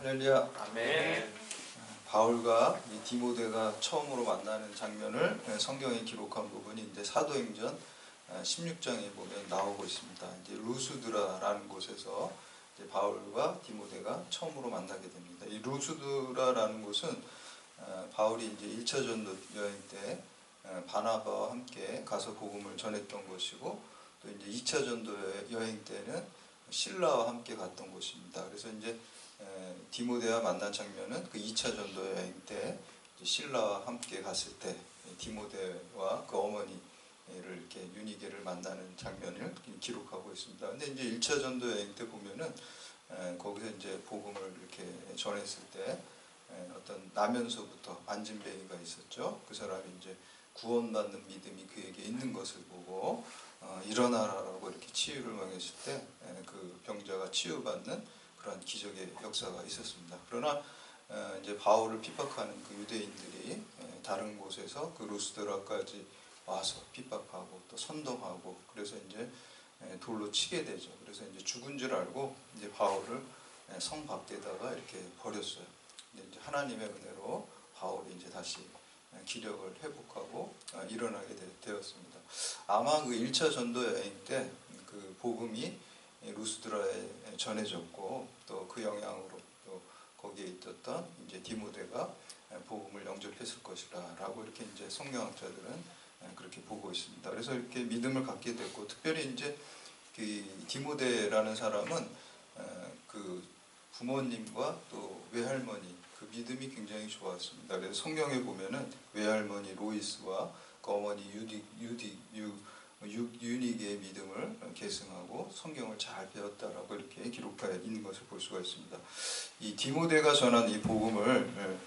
할렐루야. 아멘. 바울과 이 디모데가 처음으로 만나는 장면을 성경에 기록한 부분이 이제 사도행전 16장에 보면 나오고 있습니다. 이제 루스드라라는 곳에서 이제 바울과 디모데가 처음으로 만나게 됩니다. 이 루스드라라는 곳은 바울이 이제 1차 전도 여행 때 바나바와 함께 가서 복음을 전했던 곳이고, 또 이제 2차 전도 여행 때는 실라와 함께 갔던 곳입니다. 그래서 이제 디모데와 만난 장면은 그 2차 전도 여행 때 실라와 함께 갔을 때 디모데와 그 어머니를 이렇게 유니게를 만나는 장면을 기록하고 있습니다. 근데 이제 1차 전도 여행 때 보면은 거기서 이제 복음을 이렇게 전했을 때 어떤 나면서부터 안진뱅이가 있었죠. 그 사람이 이제 구원받는 믿음이 그에게 있는 것을 보고 일어나라라고 이렇게 치유를 명했을 때 그 병자가 치유받는 그런 기적의 역사가 있었습니다. 그러나 이제 바울을 핍박하는 그 유대인들이 다른 곳에서 그 루스드라까지 와서 핍박하고 또 선동하고, 그래서 이제 돌로 치게 되죠. 그래서 이제 죽은 줄 알고 이제 바울을 성 밖에다가 이렇게 버렸어요. 근데 이제 하나님의 은혜로 바울이 이제 다시 기력을 회복하고 일어나게 되었습니다. 아마 그 1차 전도 여행 때 그 복음이 루스드라에 전해졌고, 또 그 영향으로 또 거기에 있었던 이제 디모데가 복음을 영접했을 것이라라고 이렇게 이제 성경학자들은 그렇게 보고 있습니다. 그래서 이렇게 믿음을 갖게 됐고, 특별히 이제 그 디모데라는 사람은 그 부모님과 또 외할머니 그 믿음이 굉장히 좋았습니다. 그래서 성경에 보면은 외할머니 로이스와 그 어머니 유니게의 믿음을 계승하고 성경을 잘 배웠다라고 이렇게 기록하여 있는 것을 볼 수가 있습니다. 이 디모데가 전한 이 복음을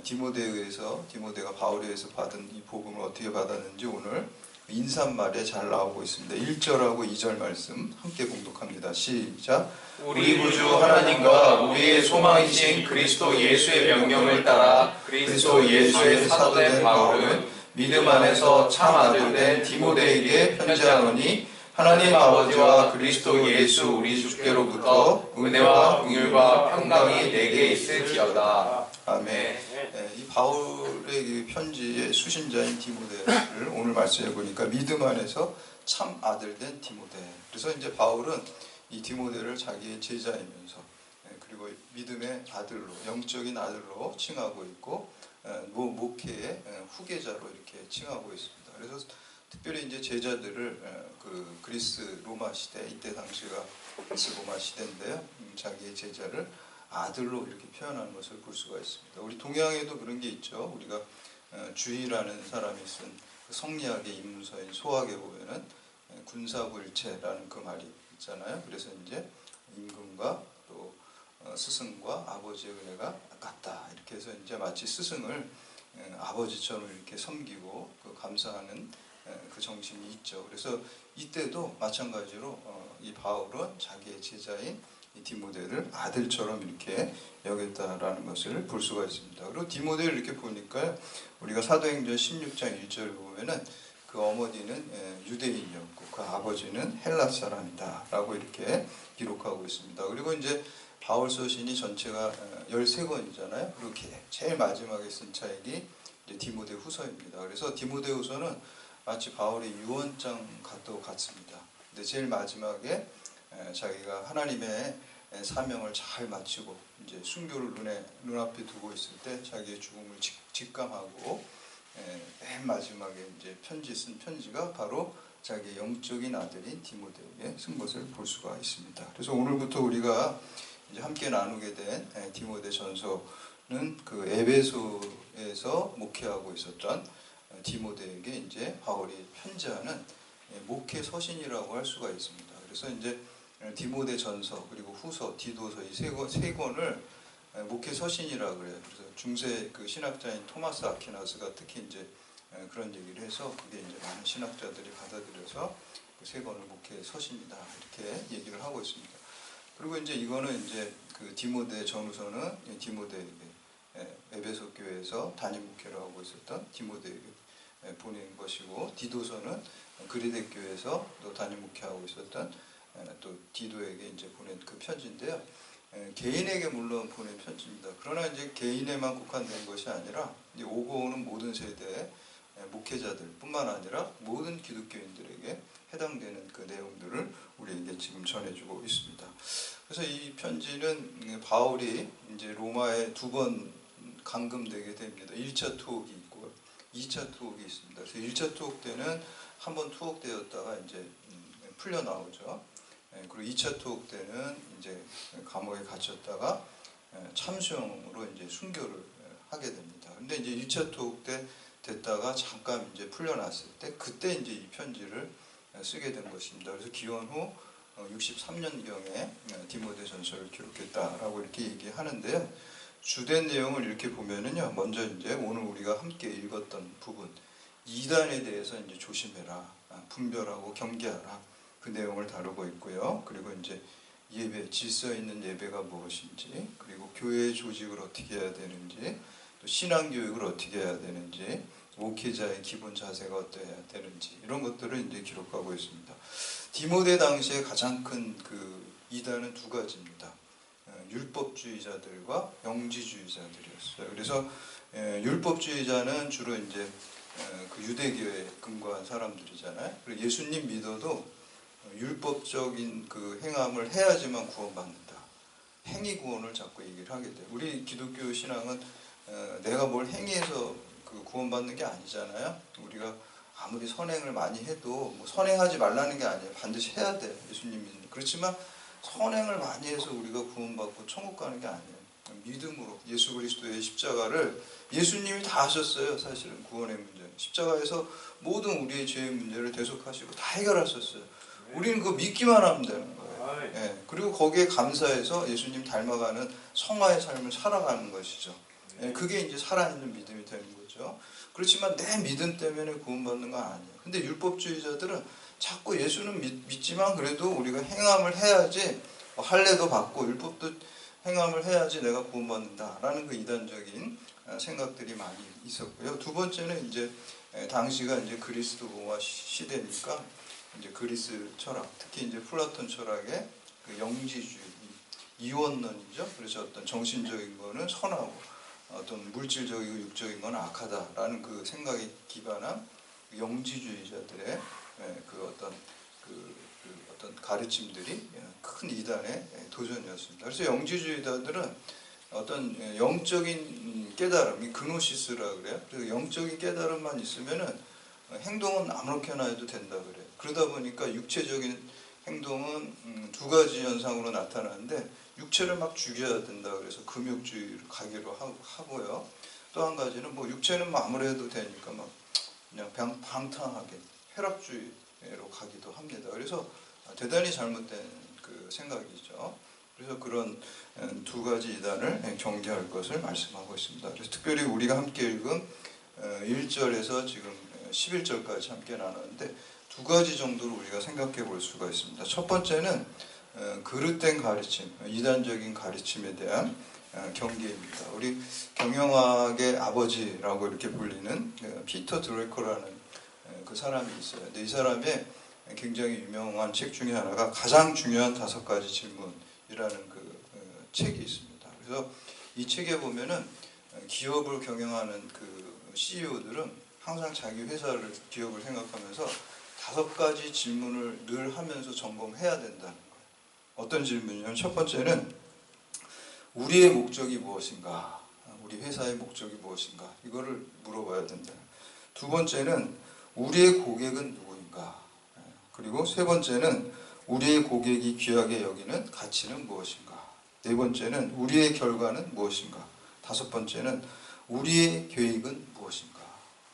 디모데가 바울에 의해서 받은 이 복음을 어떻게 받았는지 오늘 인사말에 잘 나오고 있습니다. 1절하고 2절 말씀 함께 봉독합니다. 시작. 우리 구주 하나님과 우리의 소망이신 그리스도 예수의 명령을 따라 그리스도 예수의 사도된 바울은 믿음 안에서 참 아들된 디모데에게 편지하노니, 하나님 아버지와 그리스도 예수 우리 주께로부터 은혜와 긍휼과 평강이 내게 있을지어다. 아멘. 이 바울의 편지의 수신자인 디모데를 오늘 말씀해 보니까 믿음 안에서 참 아들된 디모데. 그래서 이제 바울은 이 디모데를 자기의 제자이면서 그리고 믿음의 아들로, 영적인 아들로 칭하고 있고, 목회의 후계자로 이렇게 칭하고 있습니다. 그래서 특별히 이제 제자들을 그 그리스 로마 시대, 이때 당시가 그리스 로마 시대인데요, 자기의 제자를 아들로 이렇게 표현하는 것을 볼 수가 있습니다. 우리 동양에도 그런 게 있죠. 우리가 주의라는 사람이 쓴 성리학의 입문서인 소학에 보면은 군사구일체라는 그 말이 있잖아요. 그래서 이제 임금과 또 스승과 아버지의 은혜가 같다, 이렇게 해서 이제 마치 스승을 아버지처럼 이렇게 섬기고 그 감사하는 그 정신이 있죠. 그래서 이때도 마찬가지로 이 바울은 자기의 제자인 이 디모데를 아들처럼 이렇게 여겼다라는 것을 볼 수가 있습니다. 그리고 디모데를 이렇게 보니까 우리가 사도행전 16장 1절을 보면은 그 어머니는 유대인이었고 그 아버지는 헬라 사람이다라고 이렇게 기록하고 있습니다. 그리고 이제 바울 서신이 전체가 13권이잖아요. 그리고 제일 마지막에 쓴 책이 이제 디모데 후서입니다. 그래서 디모데 후서는 마치 바울의 유언장과도 같습니다. 근데 제일 마지막에 자기가 하나님의 사명을 잘 마치고 이제 순교를 눈앞에 두고 있을 때 자기의 죽음을 직감하고 맨 마지막에 이제 쓴 편지가 바로 자기의 영적인 아들인 디모데에게 쓴 것을 볼 수가 있습니다. 그래서 오늘부터 우리가 이제 함께 나누게 된 디모데 전서는 그 에베소에서 목회하고 있었던 디모데에게 이제 바울이 편지하는 목회 서신이라고 할 수가 있습니다. 그래서 이제 디모데 전서 그리고 후서, 디도서 이 세 권을 목회 서신이라고 그래요. 그래서 중세 그 신학자인 토마스 아퀴나스가 특히 이제 그런 얘기를 해서 그게 이제 많은 신학자들이 받아들여서 그 세 권을 목회 서신이다 이렇게 얘기를 하고 있습니다. 그리고 이제 이거는 이제 그 디모데 전후서는 디모데에게 에베소 교회에서 담임 목회를 하고 있었던 디모데에게 보낸 것이고, 디도서는 그리데 교회에서 또 담임 목회하고 있었던 또 디도에게 이제 보낸 그 편지인데요. 개인에게 물론 보낸 편지입니다. 그러나 이제 개인에만 국한된 것이 아니라 이제 오고 오는 모든 세대 목회자들뿐만 아니라 모든 기독교인들에게 해당되는 그 내용들을 우리에게 지금 전해주고 있습니다. 그래서 이 편지는 바울이 이제 로마에 2번 감금되게 됩니다. 1차 투옥이 있고 2차 투옥이 있습니다. 그래서 1차 투옥 때는 한번 투옥되었다가 이제 풀려 나오죠. 그리고 2차 투옥 때는 이제 감옥에 갇혔다가 참수형으로 이제 순교를 하게 됩니다. 근데 이제 1차 투옥 때 됐다가 잠깐 이제 풀려났을 때 그때 이제 이 편지를 쓰게 된 것입니다. 그래서 기원 후 63년경에 디모데전서를 기록했다라고 이렇게 얘기하는데요. 주된 내용을 이렇게 보면은요. 먼저 이제 오늘 우리가 함께 읽었던 부분, 이단에 대해서 이제 조심해라, 분별하고 경계하라, 그 내용을 다루고 있고요. 그리고 이제 예배, 질서 있는 예배가 무엇인지, 그리고 교회의 조직을 어떻게 해야 되는지, 또 신앙 교육을 어떻게 해야 되는지, 목회자의 기본 자세가 어떠해야 되는지, 이런 것들을 이제 기록하고 있습니다. 디모데 당시에 가장 큰 그 이단은 2가지입니다. 율법주의자들과 영지주의자들이었어요. 그래서 율법주의자는 주로 이제 그 유대교에 근거한 사람들이잖아요. 그리고 예수님 믿어도 율법적인 그 행함을 해야지만 구원받는다. 행위 구원을 자꾸 얘기를 하게 돼요. 우리 기독교 신앙은 내가 뭘 행위해서 그 구원받는 게 아니잖아요. 우리가 아무리 선행을 많이 해도 뭐 선행하지 말라는 게 아니에요. 반드시 해야 돼요. 예수님 믿는. 그렇지만 선행을 많이 해서 우리가 구원받고 천국 가는 게 아니에요. 믿음으로 예수 그리스도의 십자가를 예수님이 다 하셨어요. 사실은 구원의 문제는. 십자가에서 모든 우리의 죄의 문제를 대속하시고 다 해결하셨어요. 우리는 그거 믿기만 하면 되는 거예요. 예. 그리고 거기에 감사해서 예수님 닮아가는 성화의 삶을 살아가는 것이죠. 예. 그게 이제 살아있는 믿음이 되는 거죠. 그렇지만 내 믿음 때문에 구원받는 건 아니에요. 근데 율법주의자들은 자꾸 예수는 믿지만 그래도 우리가 행함을 해야지, 할례도 받고 율법도 행함을 해야지 내가 구원받는다라는 그 이단적인 생각들이 많이 있었고요. 2번째는 이제 당시가 이제 그리스 로마 시대니까 이제 그리스 철학, 특히 이제 플라톤 철학의 그 영지주의, 이원론이죠. 그래서 어떤 정신적인 거는 선하고 어떤 물질적이고 육적인 건 악하다라는 그 생각에 기반한 영지주의자들의 그 어떤 가르침들이 큰 이단의 도전이었습니다. 그래서 영지주의자들은 어떤 영적인 깨달음, 그노시스라 그래요. 그래서 영적인 깨달음만 있으면은 행동은 아무렇게나 해도 된다 그래요. 그러다 보니까 육체적인 행동은 2가지 현상으로 나타나는데 육체를 막 죽여야 된다 그래서 금욕주의로 가기로 하고요. 또 한 가지는 뭐 육체는 뭐 아무리 해도 되니까 막 그냥 방탕하게 쾌락주의로 가기도 합니다. 그래서 대단히 잘못된 그 생각이죠. 그래서 그런 2가지 이단을 경계할 것을 말씀하고 있습니다. 그래서 특별히 우리가 함께 읽은 1절에서 지금 11절까지 함께 나눴는데 2가지 정도로 우리가 생각해 볼 수가 있습니다. 첫 번째는 그릇된 가르침, 이단적인 가르침에 대한 경계입니다. 우리 경영학의 아버지라고 이렇게 불리는 피터 드래커라는 그 사람이 있어요. 근데 이 사람의 굉장히 유명한 책 중에 하나가 가장 중요한 5가지 질문이라는 그 책이 있습니다. 그래서 이 책에 보면은 기업을 경영하는 그 CEO들은 항상 자기 회사를, 기업을 생각하면서 5가지 질문을 늘 하면서 점검해야 된다는 거예요. 어떤 질문이냐면 첫 번째는 우리의 목적이 무엇인가? 우리 회사의 목적이 무엇인가? 이거를 물어봐야 된다. 2번째는 우리의 고객은 누구인가? 그리고 3번째는 우리의 고객이 귀하게 여기는 가치는 무엇인가? 4번째는 우리의 결과는 무엇인가? 5번째는 우리의 계획은 무엇인가?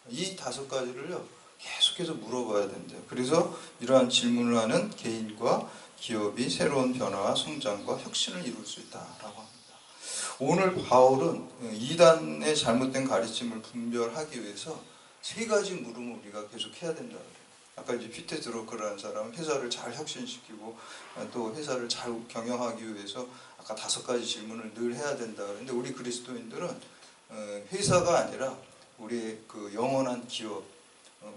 이 5가지를요 계속해서 물어봐야 된대요. 그래서 이러한 질문을 하는 개인과 기업이 새로운 변화와 성장과 혁신을 이룰 수 있다라고 합니다. 오늘 바울은 이단의 잘못된 가르침을 분별하기 위해서 3가지 물음을 우리가 계속 해야 된다 그래요. 아까 이제 피터 드러커라는 사람은 회사를 잘 혁신시키고 또 회사를 잘 경영하기 위해서 아까 5가지 질문을 늘 해야 된다 그랬는데 우리 그리스도인들은 회사가 아니라 우리의 그 영원한 기업,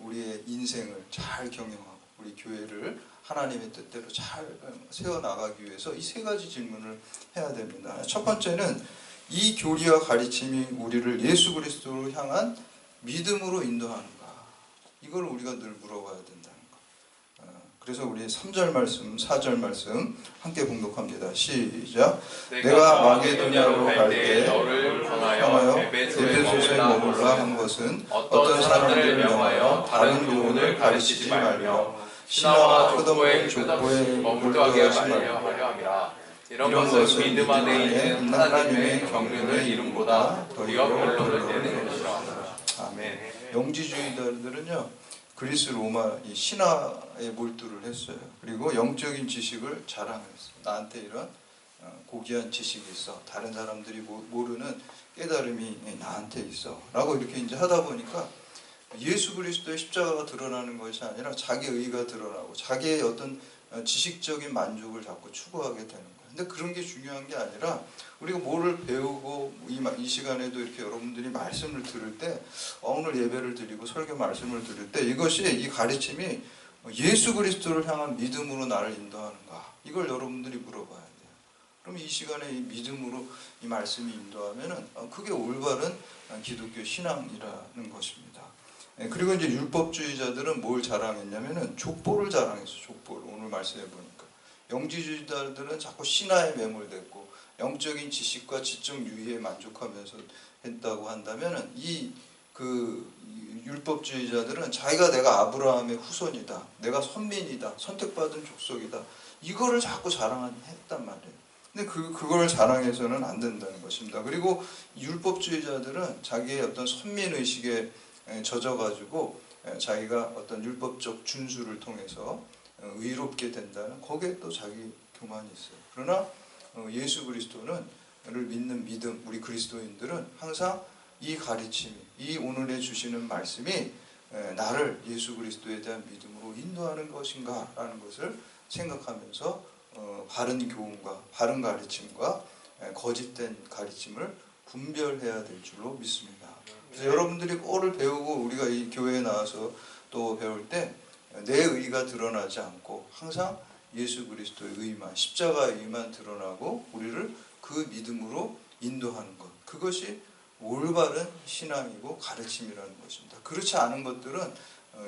우리의 인생을 잘 경영하고 우리 교회를 하나님의 뜻대로 잘 세워나가기 위해서 이 세 가지 질문을 해야 됩니다. 첫 번째는 이 교리와 가르침이 우리를 예수 그리스도로 향한 믿음으로 인도하는가? 이걸 우리가 늘 물어봐야 된다는 거. 그래서 우리 3절 말씀, 4절 말씀 함께 봉독합니다. 시작. 내가 마게도냐로 갈 때 너를 권하여 에베소에 머물라 한 것은 어떤 사람들을 명하여 다른 교훈을 가르치지 말며 신화와 족보에 머물게 하지 말려 하려 함이라. 이런 것은 믿음 안에 있는 하나님의 경륜을 이름보다 도리어 결론을 내는 것이라. 아멘. 영지주의자들은요, 그리스 로마 이 신화에 몰두를 했어요. 그리고 영적인 지식을 자랑했어요. 나한테 이런 고귀한 지식이 있어. 다른 사람들이 모르는 깨달음이 나한테 있어. 라고 이렇게 이제 하다 보니까 예수 그리스도의 십자가가 드러나는 것이 아니라 자기 의가 드러나고 자기의 어떤 지식적인 만족을 자꾸 추구하게 되는 거예요. 근데 그런 게 중요한 게 아니라 우리가 뭐를 배우고 이 시간에도 이렇게 여러분들이 말씀을 들을 때 오늘 예배를 드리고 설교 말씀을 들을 때 이것이 이 가르침이 예수 그리스도를 향한 믿음으로 나를 인도하는가, 이걸 여러분들이 물어봐야 돼요. 그럼 이 시간에 이 믿음으로 이 말씀이 인도하면은 그게 올바른 기독교 신앙이라는 것입니다. 그리고 이제 율법주의자들은 뭘 자랑했냐면은 족보를 자랑했어. 족보를. 오늘 말씀해 보니까 영지주의자들은 자꾸 신화에 매몰됐고 영적인 지식과 지적 유희에 만족하면서 했다고 한다면은 그 율법주의자들은 자기가 내가 아브라함의 후손이다, 내가 선민이다, 선택받은 족속이다, 이거를 자꾸 자랑했단 말이에요. 근데 그걸 자랑해서는 안 된다는 것입니다. 그리고 율법주의자들은 자기의 어떤 선민의식에 젖어가지고 자기가 어떤 율법적 준수를 통해서 의롭게 된다는, 거기에 또 자기 교만이 있어요. 그러나 예수 그리스도를 믿는 믿음, 우리 그리스도인들은 항상 이 가르침이, 이 오늘에 주시는 말씀이 나를 예수 그리스도에 대한 믿음으로 인도하는 것인가 라는 것을 생각하면서 바른 교훈과 바른 가르침과 거짓된 가르침을 분별해야 될 줄로 믿습니다. 그래서 여러분들이 뭐를 배우고 우리가 이 교회에 나와서 또 배울 때 내 의가 드러나지 않고 항상 예수 그리스도의 의만, 십자가의 의만 드러나고 우리를 그 믿음으로 인도하는 것, 그것이 올바른 신앙이고 가르침이라는 것입니다. 그렇지 않은 것들은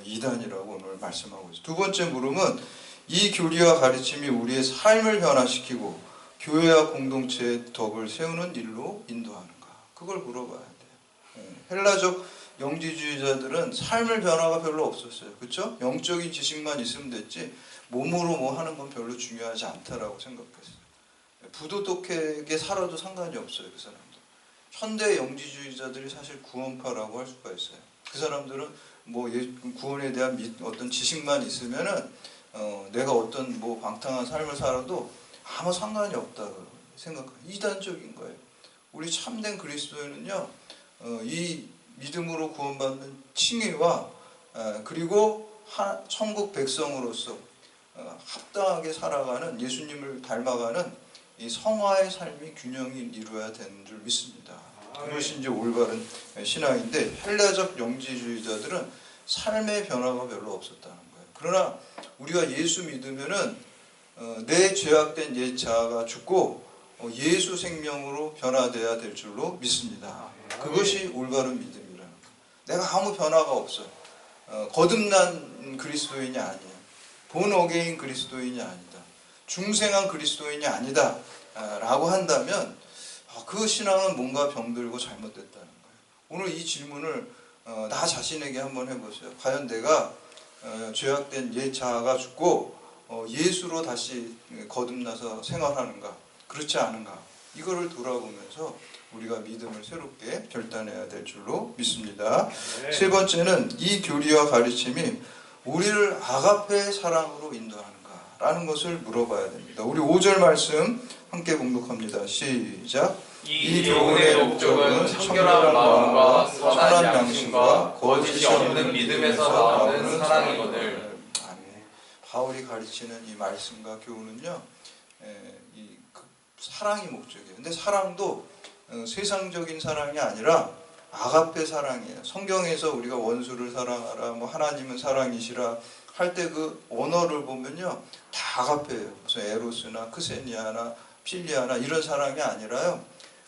이단이라고 오늘 말씀하고 있습니다. 두 번째 물음은 이 교리와 가르침이 우리의 삶을 변화시키고 교회와 공동체의 덕을 세우는 일로 인도하는가, 그걸 물어봐야 돼요. 헬라적 영지주의자들은 삶의 변화가 별로 없었어요. 그렇죠? 영적인 지식만 있으면 됐지 몸으로 뭐 하는 건 별로 중요하지 않다라고 생각했어요. 부도덕하게 살아도 상관이 없어요. 그 사람들. 현대 영지주의자들이 사실 구원파라고 할 수가 있어요. 그 사람들은 뭐 구원에 대한 어떤 지식만 있으면은 내가 어떤 뭐 방탕한 삶을 살아도 아무 상관이 없다고 생각해요. 이단적인 거예요. 우리 참된 그리스도인은요, 이 믿음으로 구원받는 칭의와 그리고 천국 백성으로서 합당하게 살아가는, 예수님을 닮아가는 이 성화의 삶이 균형이 이루어야 되는 줄 믿습니다. 그것이 이제 올바른 신앙인데, 헬라적 영지주의자들은 삶의 변화가 별로 없었다는 거예요. 그러나 우리가 예수 믿으면은 내 죄악된 옛 자아가 죽고 예수 생명으로 변화돼야 될 줄로 믿습니다. 그것이 올바른 믿음이라는 거예요. 내가 아무 변화가 없어요. 거듭난 그리스도인이 아니에요. 본 어게인 그리스도인이 아니다. 중생한 그리스도인이 아니다 라고 한다면 그 신앙은 뭔가 병들고 잘못됐다는 거예요. 오늘 이 질문을 나 자신에게 한번 해보세요. 과연 내가 죄악된 옛 자아가 죽고 예수로 다시 거듭나서 생활하는가, 그렇지 않은가, 이거를 돌아보면서 우리가 믿음을 새롭게 결단해야 될 줄로 믿습니다. 네. 세 번째는 이 교리와 가르침이 우리를 아가페의 사랑으로 인도하는가 라는 것을 물어봐야 됩니다. 우리 5절 말씀 함께 봉독합니다. 시작. 이 교훈의 목적은 청결한 마음과 선한 양심과 거짓이 없는 믿음에서 나오는 사랑이거늘. 아멘. 바울이 가르치는 이 말씀과 교훈은요, 사랑이 목적이에요. 근데 사랑도 세상적인 사랑이 아니라 아가페 사랑이에요. 성경에서 우리가 원수를 사랑하라, 뭐 하나님은 사랑이시라 할 때 그 언어를 보면요 다 아가페예요. 무슨 에로스나 크세니아나 필리아나 이런 사랑이 아니라요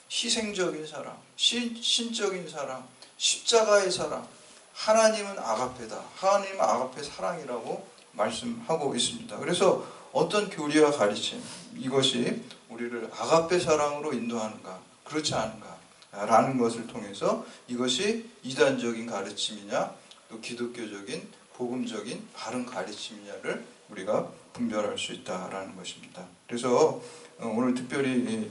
희생적인 사랑, 신적인 사랑, 십자가의 사랑. 하나님은 아가페다. 하나님은 아가페 사랑이라고 말씀하고 있습니다. 그래서 어떤 교리와 가르침, 이것이 우리를 아가페 사랑으로 인도하는가 그렇지 않은가 라는 것을 통해서 이것이 이단적인 가르침이냐 또 기독교적인 복음적인 바른 가르침이냐를 우리가 분별할 수 있다라는 것입니다. 그래서 오늘 특별히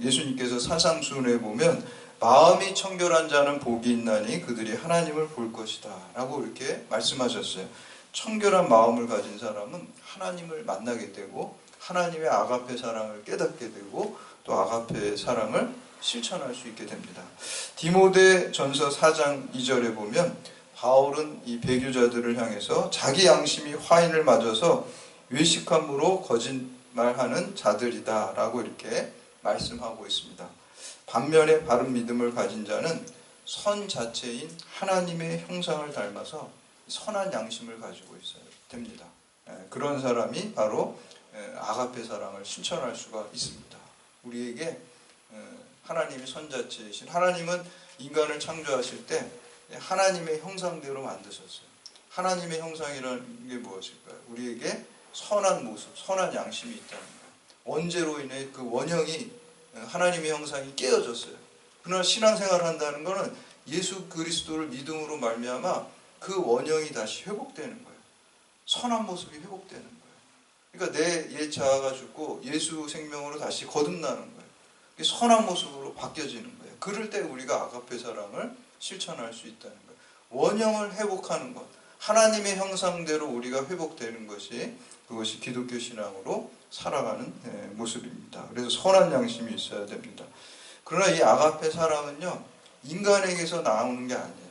예수님께서 사상순에 보면 마음이 청결한 자는 복이 있나니 그들이 하나님을 볼 것이다 라고 이렇게 말씀하셨어요. 청결한 마음을 가진 사람은 하나님을 만나게 되고 하나님의 아가페 사랑을 깨닫게 되고 또 아가페의 사랑을 실천할 수 있게 됩니다. 디모데 전서 4장 2절에 보면 바울은 이 배교자들을 향해서 자기 양심이 화인을 맞아서 외식함으로 거짓말하는 자들이다 라고 이렇게 말씀하고 있습니다. 반면에 바른 믿음을 가진 자는 선 자체인 하나님의 형상을 닮아서 선한 양심을 가지고 있어야 됩니다. 그런 사람이 바로 아가페 사랑을 실천할 수가 있습니다. 우리에게 하나님이 선자체이신 하나님은 인간을 창조하실 때 하나님의 형상대로 만드셨어요. 하나님의 형상이라는 게 무엇일까요? 우리에게 선한 모습, 선한 양심이 있다는 거예요. 언제로 인해 그 원형이 하나님의 형상이 깨어졌어요. 그러나 신앙생활을 한다는 것은 예수 그리스도를 믿음으로 말미암아 그 원형이 다시 회복되는 거예요. 선한 모습이 회복되는 거예요. 그러니까 내 옛 자아가 죽고 예수 생명으로 다시 거듭나는 거예요. 선한 모습으로 바뀌어지는 거예요. 그럴 때 우리가 아가페 사랑을 실천할 수 있다는 거예요. 원형을 회복하는 것, 하나님의 형상대로 우리가 회복되는 것이 그것이 기독교 신앙으로 살아가는 모습입니다. 그래서 선한 양심이 있어야 됩니다. 그러나 이 아가페 사랑은요 인간에게서 나오는 게 아니에요.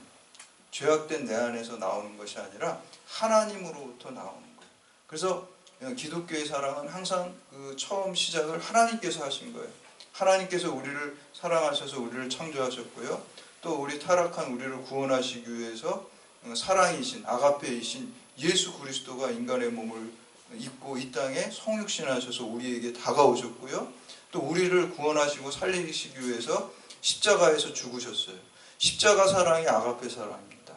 죄악된 내 안에서 나오는 것이 아니라 하나님으로부터 나오는 거예요. 그래서 기독교의 사랑은 항상 그 처음 시작을 하나님께서 하신 거예요. 하나님께서 우리를 사랑하셔서 우리를 창조하셨고요. 또 우리 타락한 우리를 구원하시기 위해서 사랑이신 아가페이신 예수 그리스도가 인간의 몸을 입고 이 땅에 성육신하셔서 우리에게 다가오셨고요. 또 우리를 구원하시고 살리시기 위해서 십자가에서 죽으셨어요. 십자가 사랑이 아가페 사랑입니다.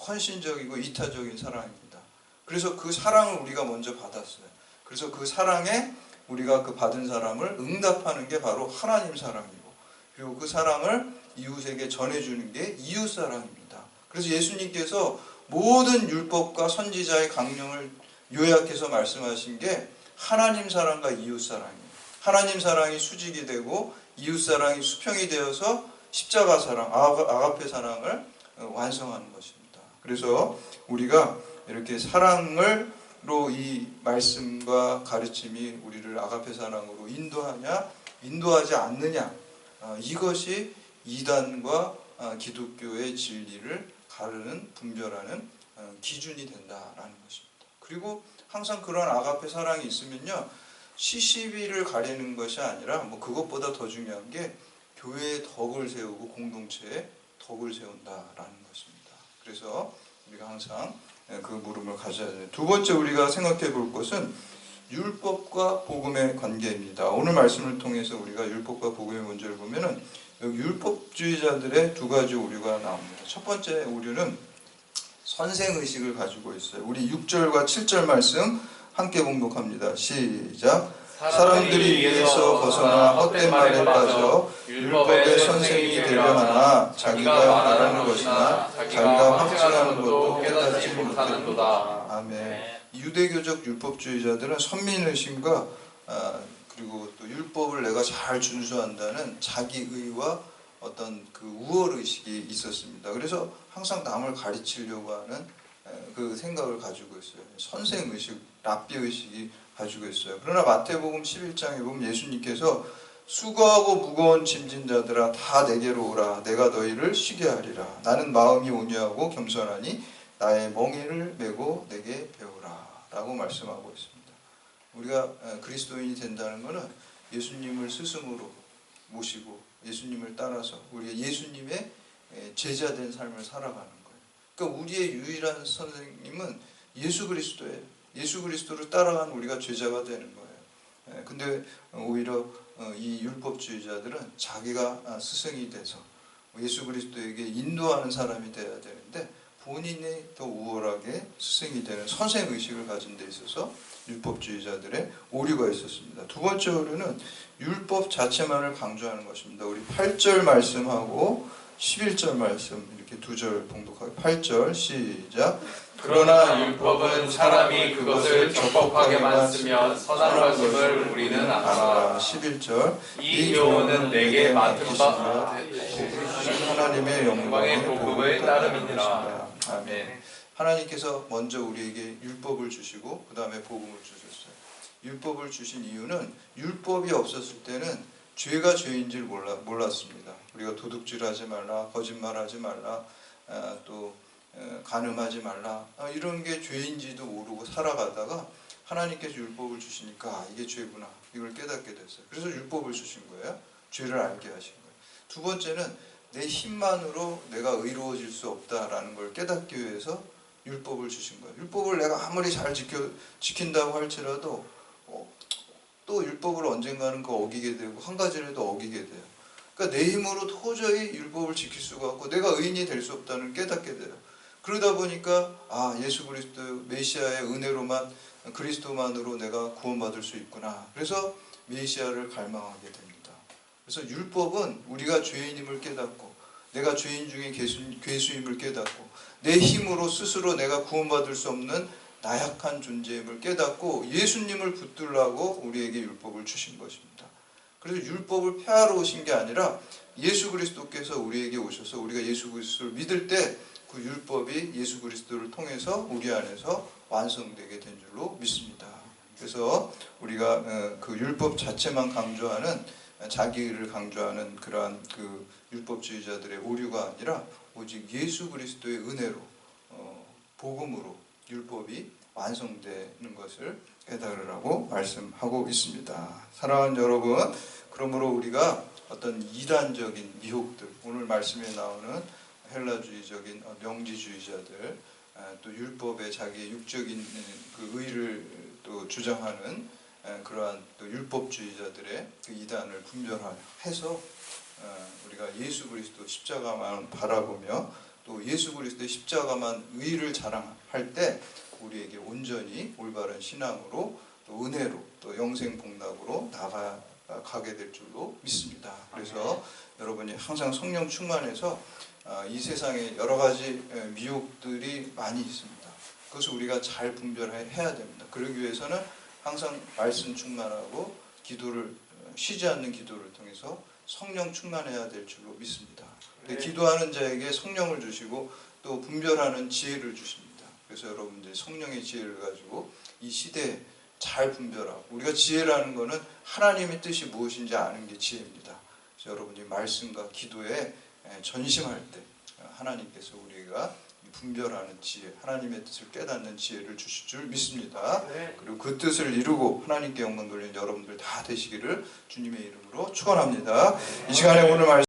헌신적이고 이타적인 사랑입니다. 그래서 그 사랑을 우리가 먼저 받았어요. 그래서 그 사랑에 우리가 그 받은 사랑을 응답하는 게 바로 하나님 사랑이고 그리고 그 사랑을 이웃에게 전해주는 게 이웃 사랑입니다. 그래서 예수님께서 모든 율법과 선지자의 강령을 요약해서 말씀하신 게 하나님 사랑과 이웃 사랑이에요. 하나님 사랑이 수직이 되고 이웃 사랑이 수평이 되어서 십자가 사랑, 아가페 사랑을 완성하는 것입니다. 그래서 우리가 이렇게 사랑으로 이 말씀과 가르침이 우리를 아가페 사랑으로 인도하냐, 인도하지 않느냐, 이것이 이단과 기독교의 진리를 가르는 분별하는 기준이 된다라는 것입니다. 그리고 항상 그런 아가페 사랑이 있으면요 시시비를 가리는 것이 아니라 뭐 그것보다 더 중요한 게 교회의 덕을 세우고 공동체의 덕을 세운다라는 것입니다. 그래서 우리가 항상 그 물음을 가져야 돼요. 두 번째 우리가 생각해 볼 것은 율법과 복음의 관계입니다. 오늘 말씀을 통해서 우리가 율법과 복음의 문제를 보면은 여기 율법주의자들의 두 가지 오류가 나옵니다. 첫 번째 오류는 선생의식을 가지고 있어요. 우리 6절과 7절 말씀 함께 봉독합니다. 시작. 사람들이 이에서 벗어나 헛된 말에 빠져 율법의 선생이 되려 하나 자기가 말하는 것이나 자기가 확증하는 것도 깨닫지 못하는도다. 아멘. 유대교적 율법주의자들은 선민의식과 그리고 또 율법을 내가 잘 준수한다는 자기의와 어떤 그 우월의식이 있었습니다. 그래서 항상 남을 가르치려고 하는 그 생각을 가지고 있어요. 선생의식, 랍비의식이 가지고 있어요. 그러나 마태복음 11장에 보면 예수님께서 수고하고 무거운 짐진 자들아 다 내게로 오라. 내가 너희를 쉬게 하리라. 나는 마음이 온유하고 겸손하니 나의 멍에를 메고 내게 배우라. 라고 말씀하고 있습니다. 우리가 그리스도인이 된다는 것은 예수님을 스승으로 모시고 예수님을 따라서 우리가 예수님의 제자된 삶을 살아가는 거예요. 그러니까 우리의 유일한 선생님은 예수 그리스도예요. 예수 그리스도를 따라간 우리가 죄자가 되는 거예요. 근데 오히려 이 율법주의자들은 자기가 스승이 돼서 예수 그리스도에게 인도하는 사람이 돼야 되는데 본인이 더 우월하게 스승이 되는 선생의식을 가진 데 있어서 율법주의자들의 오류가 있었습니다. 두 번째 오류는 율법 자체만을 강조하는 것입니다. 우리 8절 말씀하고 11절 말씀 이렇게 두 절 봉독하게 8절 시작. 그러나 율법은 사람이 그것을 적법하게만 쓰면 선한 것임을 우리는 알아. 11절 이 교훈은 내게 맡은 바 하나님의 영광의 복음을 따름이니라. 아멘. 하나님께서 먼저 우리에게 율법을 주시고 그 다음에 복음을 주셨어요. 율법을 주신 이유는 율법이 없었을 때는 죄가 죄인지를 몰랐습니다. 우리가 도둑질하지 말라, 거짓말하지 말라, 또 간음하지 말라, 이런 게 죄인지도 모르고 살아가다가 하나님께서 율법을 주시니까 이게 죄구나, 이걸 깨닫게 됐어요. 그래서 율법을 주신 거예요. 죄를 알게 하신 거예요. 두 번째는 내 힘만으로 내가 의로워질 수 없다라는 걸 깨닫기 위해서 율법을 주신 거예요. 율법을 내가 아무리 잘 지킨다고 할지라도 또 율법을 언젠가는 어기게 되고 한 가지라도 어기게 돼요. 그러니까 내 힘으로 도저히 율법을 지킬 수가 없고 내가 의인이 될 수 없다는 깨닫게 돼요. 그러다 보니까 예수 그리스도 메시아의 은혜로만 그리스도만으로 내가 구원받을 수 있구나. 그래서 메시아를 갈망하게 됩니다. 그래서 율법은 우리가 죄인임을 깨닫고 내가 죄인 중에 괴수임을 깨닫고 내 힘으로 스스로 내가 구원받을 수 없는 나약한 존재임을 깨닫고 예수님을 붙들라고 우리에게 율법을 주신 것입니다. 그래서 율법을 폐하러 오신 게 아니라 예수 그리스도께서 우리에게 오셔서 우리가 예수 그리스도를 믿을 때 그 율법이 예수 그리스도를 통해서 우리 안에서 완성되게 된 줄로 믿습니다. 그래서 우리가 그 율법 자체만 강조하는 자기를 강조하는 그러한 그 율법주의자들의 오류가 아니라 오직 예수 그리스도의 은혜로 복음으로 율법이 완성되는 것을 깨달으라고 말씀하고 있습니다. 사랑하는 여러분, 그러므로 우리가 어떤 이단적인 미혹들, 오늘 말씀에 나오는 헬라주의적인 명지주의자들, 또 율법에 자기의 육적인 그 의를 또 주장하는 그러한 또 율법주의자들의 그 이단을 분별해서 우리가 예수 그리스도 십자가만 바라보며 또 예수 그리스도의 십자가만 의를 자랑할 때 우리에게 온전히 올바른 신앙으로 또 은혜로 또 영생 복락으로 나아가게 될 줄로 믿습니다. 그래서 여러분이 항상 성령 충만해서 이 세상에 여러 가지 미혹들이 많이 있습니다. 그것을 우리가 잘 분별해야 됩니다. 그러기 위해서는 항상 말씀 충만하고 기도를 쉬지 않는 기도를 통해서 성령 충만해야 될 줄로 믿습니다. 기도하는 자에게 성령을 주시고 또 분별하는 지혜를 주십니다. 그래서 여러분들이 성령의 지혜를 가지고 이 시대에 잘 분별하고 우리가 지혜라는 것은 하나님의 뜻이 무엇인지 아는 게 지혜입니다. 그래서 여러분이 말씀과 기도에 전심할 때 하나님께서 우리가 분별하는 지혜, 하나님의 뜻을 깨닫는 지혜를 주실 줄 믿습니다. 그리고 그 뜻을 이루고 하나님께 영광 돌리는 여러분들 다 되시기를 주님의 이름으로 축원합니다. 이 시간에 오늘 말씀